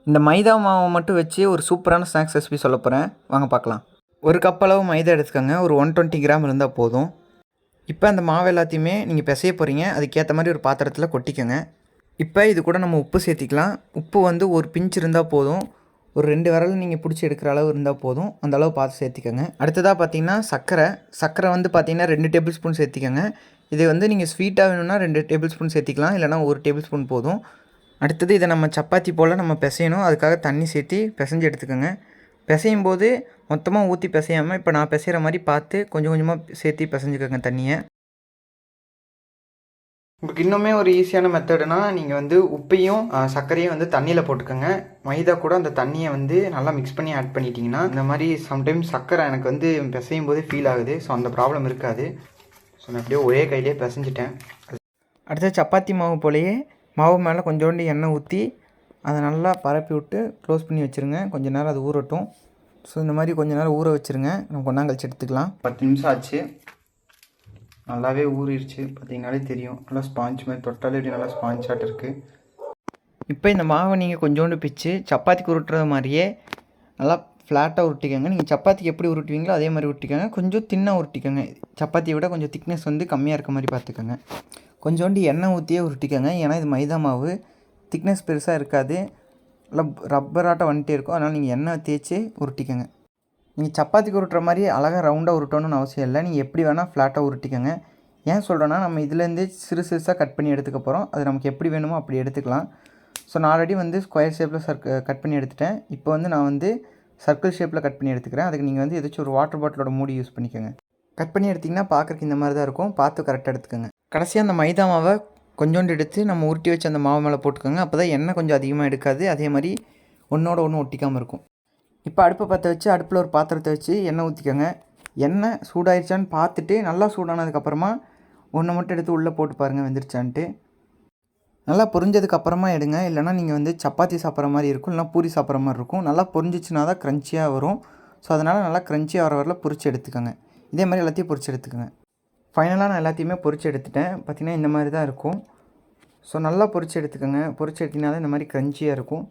இந்த மைதா மாவை மட்டும் வச்சு ஒரு சூப்பரான ஸ்நாக்ஸ் ரெசிபி சொல்ல போகிறேன், வாங்க பார்க்கலாம். ஒரு கப் அளவு மைதா எடுத்துக்கோங்க. ஒரு 120 கிராம் இருந்தால் போதும். இப்போ அந்த மாவு எல்லாத்தையுமே நீங்கள் பிசைய போகிறீங்க. அதுக்கேற்ற மாதிரி ஒரு பாத்திரத்தில் கொட்டிக்கோங்க. இப்போ இது கூட நம்ம உப்பு சேர்த்திக்கலாம். உப்பு வந்து ஒரு பிஞ்ச் இருந்தால் போதும். ஒரு 2 விரல் நீங்கள் பிடிச்சி எடுக்கிற அளவு இருந்தால் போதும். அந்த அளவு பார்த்து சேர்த்திக்கோங்க. அடுத்ததாக பார்த்தீங்கன்னா சர்க்கரை வந்து பார்த்தீங்கன்னா 2 டேபிள் ஸ்பூன் சேர்த்திக்கோங்க. இது வந்து நீங்கள் ஸ்வீட்டாக வேணும்னா 2 டேபிள் ஸ்பூன் சேர்த்திக்கலாம், இல்லைனா 1 டேபிள் ஸ்பூன் போதும். அடுத்தது இதை நம்ம சப்பாத்தி போல் நம்ம பிசையணும். அதுக்காக தண்ணி சேர்த்து பிசைஞ்சு எடுத்துக்கோங்க. பிசையும் போது மொத்தமாக ஊற்றி பிசையாமல் இப்போ நான் பிசைகிற மாதிரி பார்த்து கொஞ்சம் கொஞ்சமாக சேர்த்து பிசைஞ்சுக்கோங்க தண்ணியை. உங்களுக்கு இன்னுமே ஒரு ஈஸியான மெத்தடுனா நீங்கள் வந்து உப்பையும் சர்க்கரையும் வந்து தண்ணியில் போட்டுக்கோங்க. மைதா கூட அந்த தண்ணியை வந்து நல்லா மிக்ஸ் பண்ணி ஆட் பண்ணிட்டீங்கன்னா இந்த மாதிரி சம்டைம்ஸ் சர்க்கரை எனக்கு வந்து பிசையும் போது ஃபீல் ஆகுது. ஸோ அந்த ப்ராப்ளம் இருக்காது. ஸோ நான் அப்படியே ஒரே கையிலே பிசைஞ்சிட்டேன். அடுத்து சப்பாத்தி மாவு போலேயே மாவு மேலே கொஞ்சோண்டு எண்ணெய் ஊற்றி அதை நல்லா பரப்பி விட்டு க்ளோஸ் பண்ணி வச்சுருங்க. கொஞ்சம் நேரம் அது ஊறட்டும். ஸோ இந்த மாதிரி கொஞ்சம் நேரம் ஊற வச்சுருங்க. நம்ம கொஞ்ச நேரம் கழிச்சு எடுத்துக்கலாம். 10 நிமிஷம் ஆச்சு. நல்லாவே ஊறிடுச்சு. பார்த்தீங்கனாலே தெரியும், நல்லா ஸ்பாஞ்ச் மாதிரி தொட்டாலே இப்படி நல்லா ஸ்பாஞ்ச் ஆட்டு இருக்குது. இப்போ இந்த மாவை நீங்கள் கொஞ்சோண்டு பிச்சு சப்பாத்திக்கு உருட்டுறது மாதிரியே நல்லா ஃப்ளாட்டாக உருட்டிக்கோங்க. நீங்கள் சப்பாத்திக்கு எப்படி உருட்டுவீங்களோ அதே மாதிரி உருட்டிக்கோங்க. கொஞ்சம் தின்னாக உருட்டிக்கோங்க. சப்பாத்தியை விட கொஞ்சம் திக்னஸ் வந்து கம்மியாக இருக்க மாதிரி பார்த்துக்கோங்க. கொஞ்சோண்டு எண்ணெய் ஊற்றியே உருட்டிக்கோங்க. ஏன்னா இது மைதா மாவு, திக்னஸ் பெருசாக இருக்காது, நல்லா ரப்பராட்டம் வந்துட்டே இருக்கும். அதனால் நீங்கள் எண்ணெய் தேய்ச்சி உருட்டிக்கோங்க. நீங்கள் சப்பாத்திக்கு உருட்டுற மாதிரி அழகாக ரவுண்டாக உருட்டணும்னு அவசியம் இல்லை. நீங்கள் எப்படி வேணால் ஃப்ளாட்டாக உருட்டிக்கோங்க. ஏன் சொல்கிறேன்னா நம்ம இதுலேருந்தே சிறுசாக கட் பண்ணி எடுத்துக்க போகிறோம். அது நமக்கு எப்படி வேணுமோ அப்படி எடுத்துக்கலாம். ஸோ நான் ஆல்ரெடி வந்து ஸ்கொயர் ஷேப்பில் கட் பண்ணி எடுத்துட்டேன். இப்போ வந்து நான் வந்து சர்க்கிள் ஷேப்பில் கட் பண்ணி எடுத்துக்கிறேன். அதுக்கு நீங்கள் வந்து ஏதாச்சும் ஒரு வாட்டர் பாட்டிலோட மூடி யூஸ் பண்ணிக்கோங்க. கட் பண்ணி எடுத்திங்கன்னா பார்க்குறக்கு இந்த மாதிரி தான் இருக்கும். பார்த்து கரெக்டாக எடுத்துக்கோங்க. கடைசியாக அந்த மைதா மாவை கொஞ்சோண்டு எடுத்து நம்ம உருட்டி வச்சு அந்த மாவு மேலே போட்டுக்கோங்க. அப்போ தான் எண்ணெய் கொஞ்சம் அதிகமாக எடுக்காது, அதே மாதிரி ஒன்றோட ஒன்று ஒட்டிக்காமல் இருக்கும். இப்போ அடுப்பை பற்ற வச்சு அடுப்பில் ஒரு பாத்திரத்தை வச்சு எண்ணெய் ஊற்றிக்கோங்க. எண்ணெய் சூடாயிருச்சான்னு பார்த்துட்டு நல்லா சூடானதுக்கப்புறமா ஒன்றை மட்டும் எடுத்து உள்ளே போட்டு பாருங்கள் வெந்துருச்சான்ட்டு. நல்லா பொரிஞ்சதுக்கப்புறமா எடுங்க. இல்லைனா நீங்கள் வந்து சப்பாத்தி சாப்பிட்ற மாதிரி இருக்கும், இல்லைனா பூரி சாப்பிட்ற மாதிரி இருக்கும். நல்லா பொரிஞ்சிச்சுனா தான் க்ரன்ச்சியாக வரும். ஸோ அதனால் நல்லா க்ரன்ச்சியாக வர வரல பொரிச்சு எடுத்துக்கோங்க. இதே மாதிரி எல்லாத்தையும் பொரிச்சு எடுத்துக்கோங்க. ஃபைனலாக நான் எல்லாத்தையுமே பொரிச்சு எடுத்துட்டேன். பார்த்திங்கன்னா இந்த மாதிரி தான் இருக்கும். ஸோ நல்லா பொரிச்சு எடுத்துக்கோங்க. பொரிச்சு எடுத்திங்கன்னா தான் இந்த மாதிரி க்ரன்ச்சியாக இருக்கும்.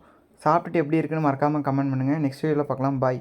சாப்பிட்டுட்டு எப்படி இருக்குன்னு மறக்காமல் கமெண்ட் பண்ணுங்கள். நெக்ஸ்ட் வீடியோவில் பார்க்கலாம். பாய்.